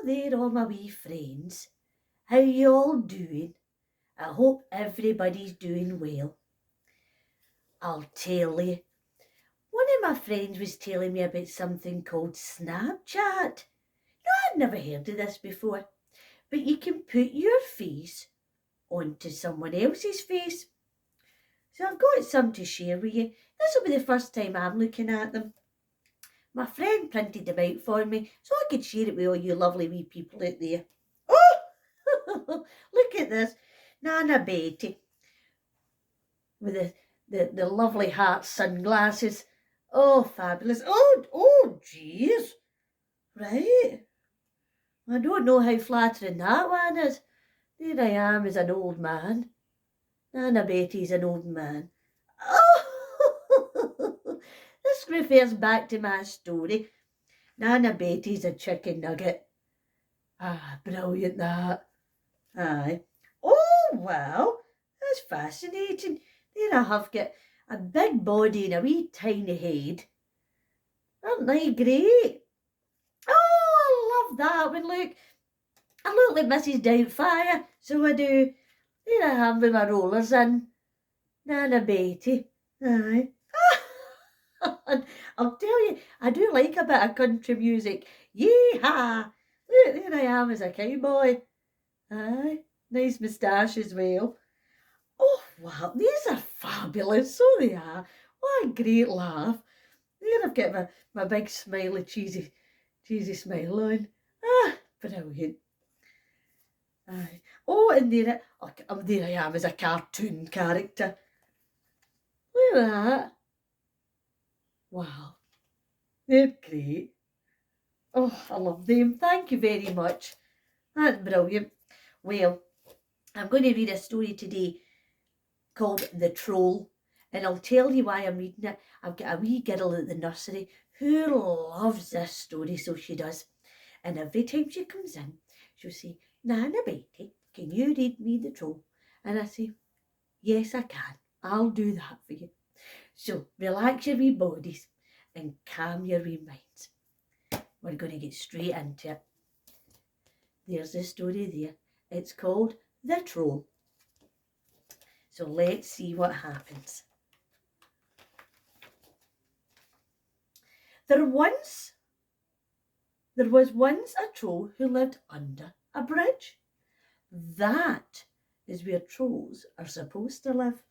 there, all my wee friends. How you all doing? I hope everybody's doing well. I'll tell you. One of my friends was telling me about something called Snapchat. I'd never heard of this before, but you can put your face onto someone else's face. So I've got some to share with you. This will be the first time I'm looking at them. My friend printed them out for me so I could share it with all you lovely wee people out there. Oh, look at this. Nana Betty with the lovely heart sunglasses. Oh, fabulous. Oh, jeez. Right. I don't know how flattering that one is. There I am as an old man. Nana Betty's an old man. Oh, this refers back to my story. Nana Betty's a chicken nugget. Ah, brilliant that. Aye. Oh, well, that's fascinating. There I have got a big body and a wee tiny head. Aren't they great? Oh, I love that one. Look, I look like Mrs. Doubtfire, so I do. There I am with my rollers in. Nana Betty. Aye. And I'll tell you, I do like a bit of country music. Yee-haw! Look, there I am as a cowboy. Aye, nice moustache as well. Oh, wow, these are fabulous, so they are. What a great laugh. There I've got my big smiley, cheesy smile on. Ah, brilliant. Aye. Oh, and there I am as a cartoon character. Look at that. Wow, they're great. Oh, I love them. Thank you very much. That's brilliant. Well, I'm going to read a story today called The Troll, and I'll tell you why I'm reading it. I've got a wee girl at the nursery who loves this story, so she does. And every time she comes in, she'll say, Nana Betty, can you read me The Troll? And I say, yes, I can. I'll do that for you. So relax your wee bodies and calm your wee minds. We're going to get straight into it. There's the story there. It's called The Troll. So let's see what happens. There was once a troll who lived under a bridge. That is where trolls are supposed to live.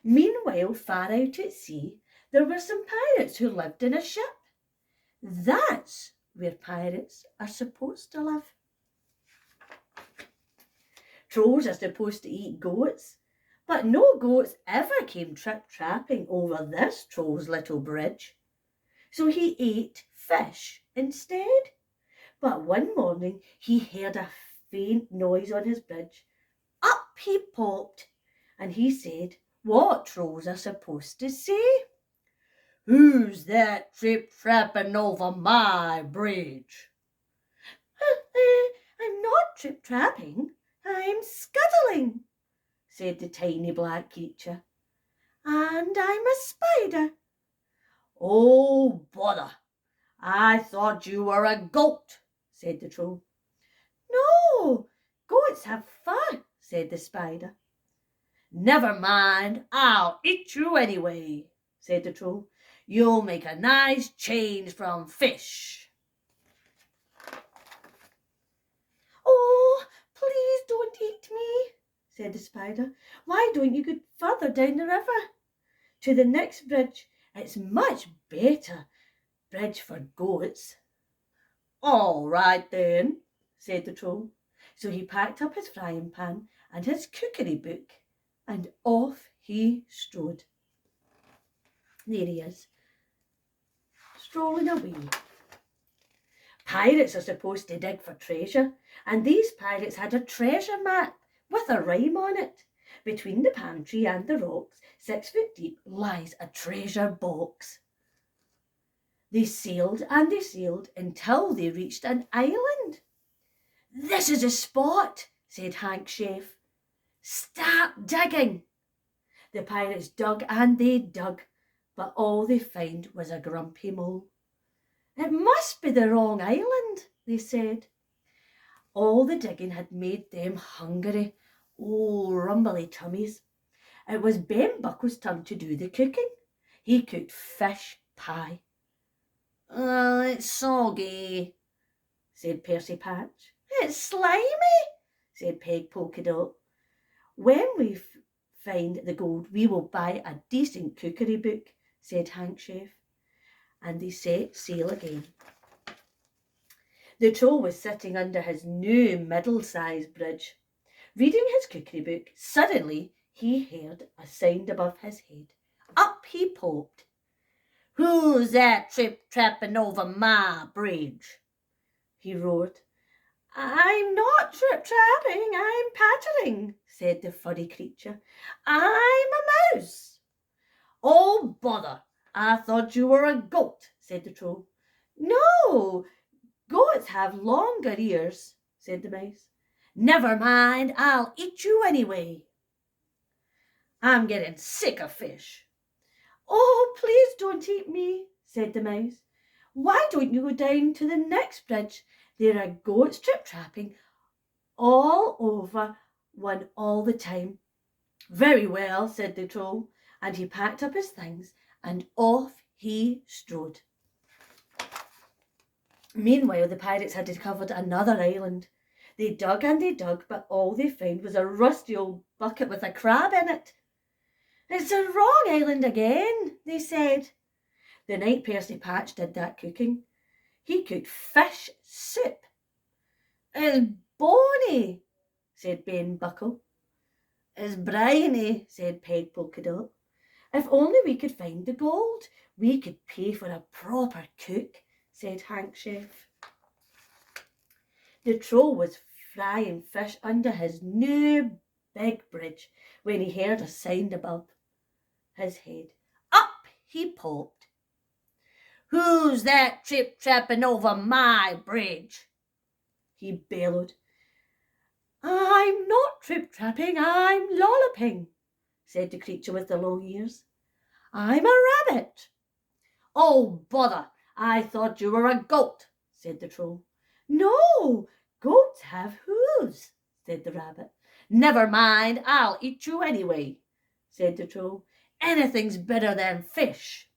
Meanwhile, far out at sea, there were some pirates who lived in a ship. That's where pirates are supposed to live. Trolls are supposed to eat goats, but no goats ever came trip-trapping over this troll's little bridge. So he ate fish instead. But one morning he heard a faint noise on his bridge. Up he popped, and he said what trolls are supposed to say. Who's that trip-trapping over my bridge? I'm not trip-trapping, I'm scuttling, said the tiny black creature. And I'm a spider. Oh, bother! I thought you were a goat, said the troll. No, goats have fur, said the spider. Never mind, I'll eat you anyway, said the troll. You'll make a nice change from fish. Oh, please don't eat me, said the spider. Why don't you go further down the river? To the next bridge. It's much better bridge for goats. All right then, said the troll. So he packed up his frying pan and his cookery book, and off he strode. There he is, strolling away. Pirates are supposed to dig for treasure, and these pirates had a treasure map with a rhyme on it. Between the palm tree and the rocks, 6 foot deep, lies a treasure box. They sailed and they sailed until they reached an island. This is a spot, said Hank Chef. Start digging. The pirates dug and they dug, but all they found was a grumpy mole. It must be the wrong island, they said. All the digging had made them hungry. Oh, rumbly tummies. It was Ben Buckle's turn to do the cooking. He cooked fish pie. "Oh, it's soggy," said Percy Patch. "It's slimy," said Peg Polka Dot. "When we find the gold, we will buy a decent cookery book," said Hank Chef. And they set sail again. The Troll was sitting under his new middle-sized bridge, reading his cookery book. Suddenly he heard a sound above his head. Up he popped. "Who's that trip-trapping over my bridge?" he roared. "I'm not trip-trapping, I'm pattering," said the furry creature. "I'm a mouse." "Oh, bother! I thought you were a goat," said the Troll. "No, goats have longer ears," said the mouse. "Never mind, I'll eat you anyway." "I'm getting sick of fish." "Oh, please don't eat me," said the mouse. "Why don't you go down to the next bridge? There are goats trip-trapping all over one all the time." "Very well," said the Troll, and he packed up his things and off he strode. Meanwhile, the pirates had discovered another island. They dug and they dug, but all they found was a rusty old bucket with a crab in it. "It's the wrong island again," they said. The night Percy Patch did that cooking, he cooked fish soup. "It's bony," said Ben Buckle. "It's briny," said Peg Polka Dot. "If only we could find the gold, we could pay for a proper cook," said Hank Chef. The Troll was frying fish under his new big bridge when he heard a sound above his head. Up he popped. "Who's that trip-trapping over my bridge?" he bellowed. "I'm not trip-trapping, I'm lolloping," said the creature with the long ears. "I'm a rabbit." "Oh, bother! I thought you were a goat," said the Troll. "No, goats have hooves," said the rabbit. "Never mind, I'll eat you anyway," said the Troll. "Anything's better than fish."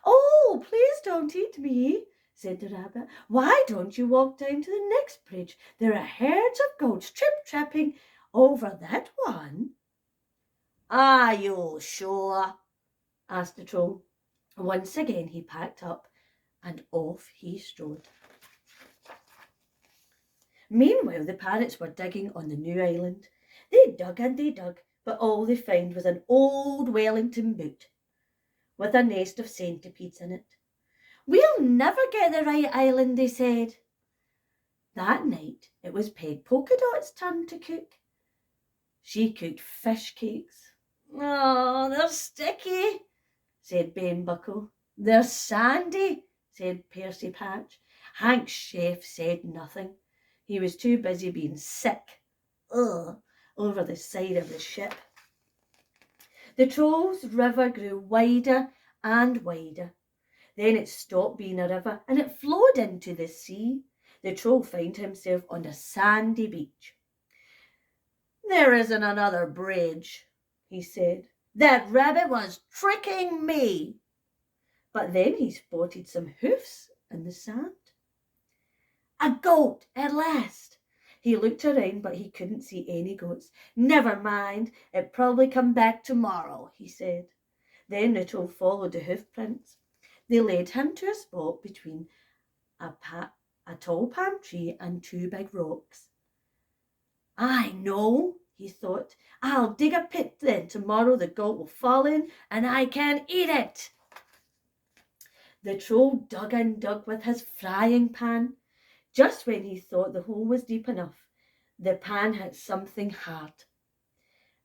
"Oh, please don't eat me," said the rabbit. "Why don't you walk down to the next bridge? There are herds of goats trip-trapping over that one." "Are you sure?" asked the Troll. Once again he packed up and off he strode. Meanwhile, the parrots were digging on the new island. They dug and they dug, but all they found was an old Wellington boot with a nest of centipedes in it. "We'll never get the right island," they said. That night it was Peg Polka Dot's turn to cook. She cooked fish cakes. "Oh, they're sticky," said Ben Buckle. "They're sandy," said Percy Patch. Hank Chef said nothing. He was too busy being sick over the side of the ship. The Troll's river grew wider and wider. Then it stopped being a river and it flowed into the sea. The Troll found himself on a sandy beach. "There isn't another bridge," he said. "That rabbit was tricking me." But then he spotted some hoofs in the sand. A goat at last. He looked around, but he couldn't see any goats. "Never mind, it'll probably come back tomorrow," he said. Then the Troll followed the hoof prints. They led him to a spot between a tall palm tree and two big rocks. "I know," he thought. "I'll dig a pit then. Tomorrow the goat will fall in and I can eat it." The Troll dug and dug with his frying pan. Just when he thought the hole was deep enough, the pan hit something hard.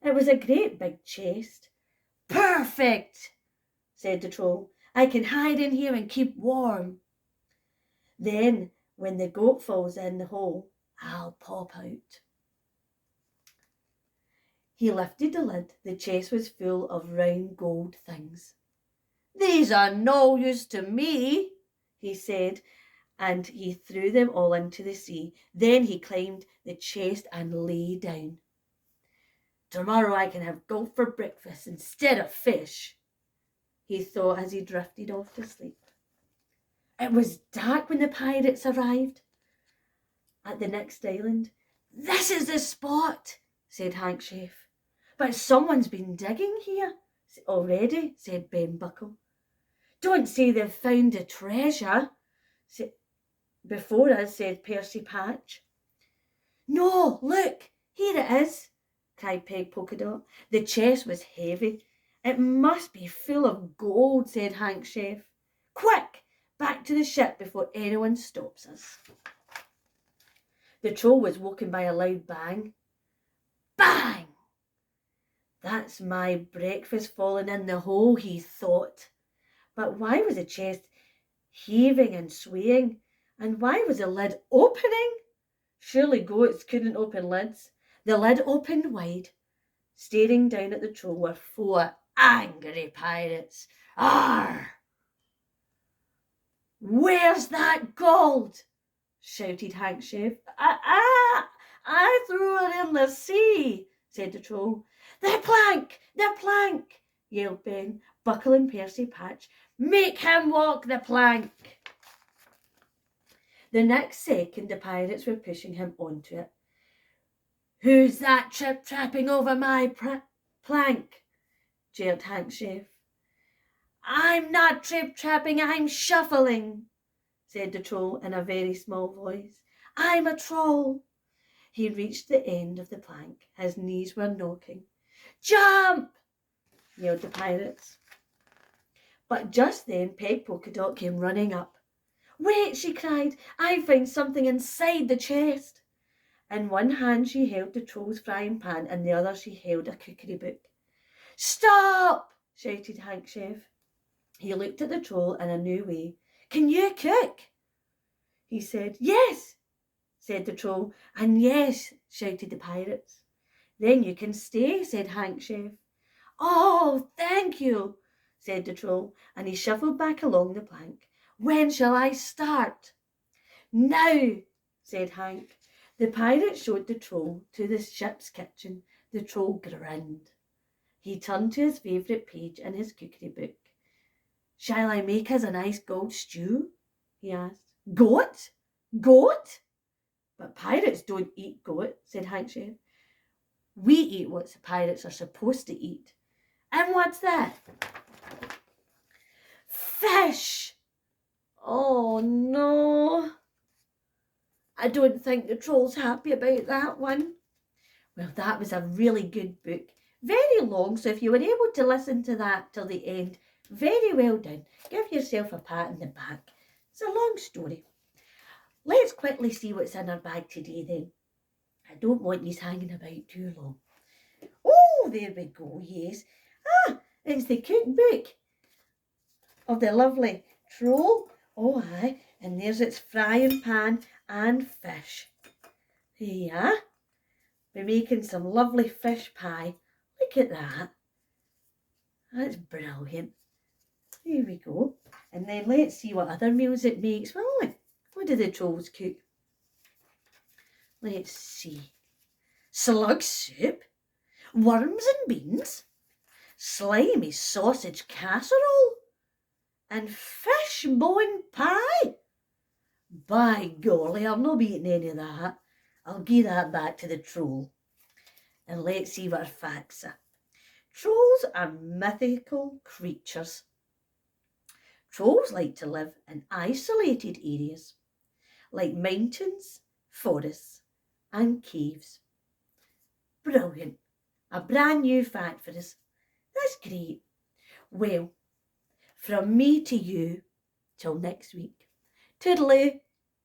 It was a great big chest. "Perfect," said the Troll. "I can hide in here and keep warm. Then, when the goat falls in the hole, I'll pop out." He lifted the lid. The chest was full of round gold things. "These are no use to me," he said, and he threw them all into the sea. Then he climbed the chest and lay down. Tomorrow I can have gold for breakfast instead of fish, he thought as he drifted off to sleep. It was dark when the pirates arrived at the next island. This is the spot, said Hank Chef. But someone's been digging here already, said Ben Buckle. Don't say they've found the treasure, before us, said Percy Patch. No, look, here it is, cried Peg Polkadot. The chest was heavy. It must be full of gold, said Hank Chef. Quick, back to the ship before anyone stops us. The troll was woken by a loud bang. Bang! That's my breakfast falling in the hole, he thought. But why was the chest heaving and swaying? And why was the lid opening? Surely goats couldn't open lids. The lid opened wide. Staring down at the troll were 4 angry pirates. Arr! Where's that gold? Shouted Hank Chef. I threw it in the sea, said the troll. The plank, yelled Ben, Buckle and Percy Patch. Make him walk the plank. The next second the pirates were pushing him onto it. Who's that trip-trapping over my plank? jeered Hank Chef. I'm not trip-trapping, I'm shuffling, said the troll in a very small voice. I'm a troll. He reached the end of the plank. His knees were knocking. Jump! yelled the pirates. But just then Peg Polkadot came running up. Wait, she cried. I found something inside the chest. In one hand she held the troll's frying pan, and the other she held a cookery book. Stop! shouted Hank Chef. He looked at the troll in a new way. Can you cook? He said. Yes, said the troll. And yes, shouted the pirates. Then you can stay, said Hank Chef. Oh, thank you, said the troll, and he shuffled back along the plank. When shall I start? Now, said Hank. The pirate showed the troll to the ship's kitchen. The troll grinned. He turned to his favourite page in his cookery book. Shall I make us a nice gold stew? He asked. Goat? Goat? But pirates don't eat goat, said Hank Chef. We eat what the pirates are supposed to eat. And what's that? Fish! Oh, no. I don't think the troll's happy about that one. Well, that was a really good book. Very long, so if you were able to listen to that till the end, very well done. Give yourself a pat on the back. It's a long story. Let's quickly see what's in our bag today then. I don't want these hanging about too long. Oh, there we go, yes. It's the cookbook of the lovely troll. Oh, aye, and there's its frying pan and fish. There you are. We're making some lovely fish pie. Look at that. That's brilliant. There we go. And then let's see what other meals it makes. Well, what do the trolls cook? Let's see. Slug soup, worms and beans, slimy sausage casserole, and fish bone pie. By golly, I've not eaten any of that. I'll give that back to the troll. And let's see what our facts are. Trolls are mythical creatures. Trolls like to live in isolated areas, like mountains, forests, and caves. Brilliant. A brand new fact for us. That's great. Well, from me to you, till next week. Toodaloo.